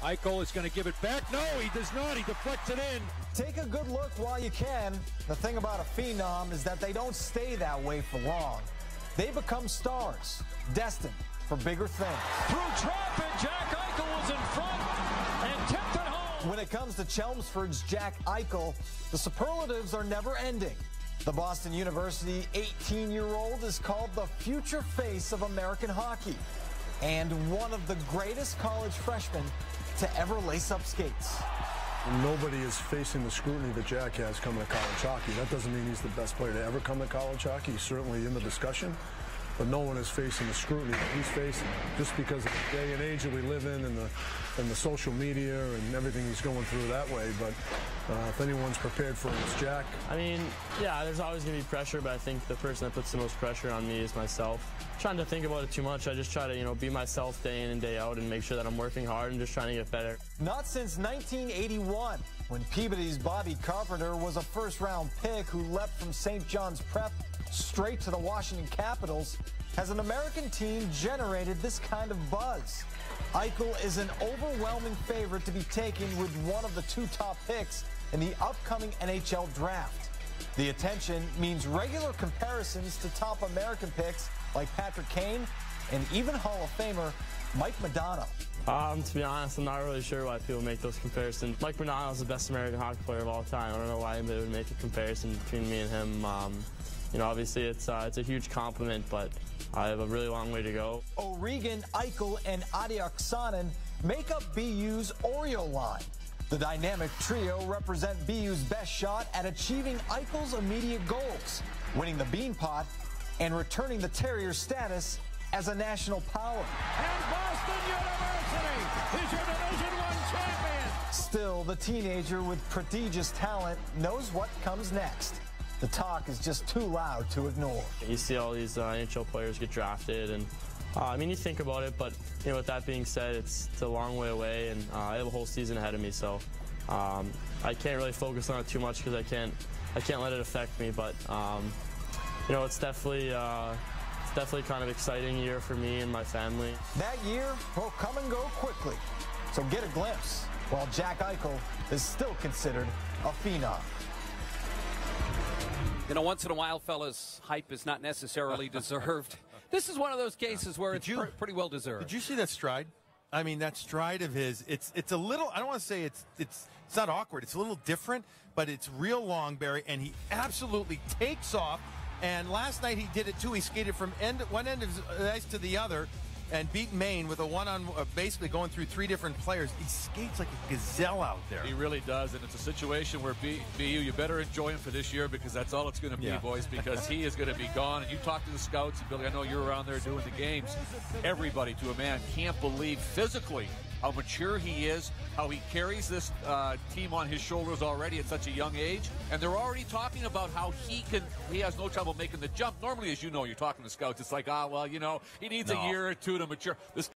Eichel is going to give it back. No, he does not. He deflects it in. Take a good look while you can. The thing about a phenom is that they don't stay that way for long. They become stars, destined for bigger things. Through traffic, Jack Eichel was in front and tipped it home. When it comes to Chelmsford's Jack Eichel, the superlatives are never ending. The Boston University 18-year-old is called the future face of American hockey and one of the greatest college freshmen to ever lace up skates. Nobody is facing the scrutiny that Jack has coming to college hockey. That doesn't mean he's the best player to ever come to college hockey. He's certainly in the discussion, but no one is facing the scrutiny that he's facing just because of the day and age that we live in and the social media and everything he's going through that way. But if anyone's prepared for it, it's Jack. I mean, yeah, there's always going to be pressure, but I think the person that puts the most pressure on me is myself. Trying to think about it too much. I just try to, be myself day in and day out and make sure that I'm working hard and just trying to get better. Not since 1981, when Peabody's Bobby Carpenter was a first-round pick who leapt from St. John's Prep straight to the Washington Capitals, has an American team generated this kind of buzz. Eichel is an overwhelming favorite to be taken with one of the two top picks in the upcoming NHL draft. The attention means regular comparisons to top American picks like Patrick Kane and even Hall of Famer Mike Modano. To be honest, I'm not really sure why people make those comparisons. Mike Modano is the best American hockey player of all time. I don't know why anybody would make a comparison between me and him. Obviously it's a huge compliment, but I have a really long way to go. O'Regan, Eichel, and Adiaksanen make up BU's Oreo line. The dynamic trio represent BU's best shot at achieving Eichel's immediate goals, winning the Beanpot and returning the Terrier status as a national power. And Boston University is your Division I champion. Still, the teenager with prodigious talent knows what comes next. The talk is just too loud to ignore. You see all these NHL players get drafted, and you think about it, but with that being said, it's a long way away, and I have a whole season ahead of me, so I can't really focus on it too much because I can't let it affect me. But it's definitely kind of exciting year for me and my family. That year will come and go quickly, so get a glimpse while Jack Eichel is still considered a phenom. Once in a while, fellas, hype is not necessarily deserved. This is one of those cases where it's pretty well deserved. Did you see that stride? I mean, that stride of his, it's a little, I don't want to say it's not awkward. It's a little different, but it's real long, Barry, and he absolutely takes off. And last night he did it, too. He skated from one end of the ice to the other and beat Maine with a one-on-one, basically going through three different players. He skates like a gazelle out there. He really does, and it's a situation where BU, you better enjoy him for this year because that's all it's going to be, boys, because he is going to be gone. And you talk to the scouts, and Billy, I know you're around there doing the games. Everybody, to a man, can't believe physically how mature he is, how he carries this team on his shoulders already at such a young age. And they're already talking about how he has no trouble making the jump. Normally, as you know, you're talking to scouts, it's like, he needs a year or two to mature. This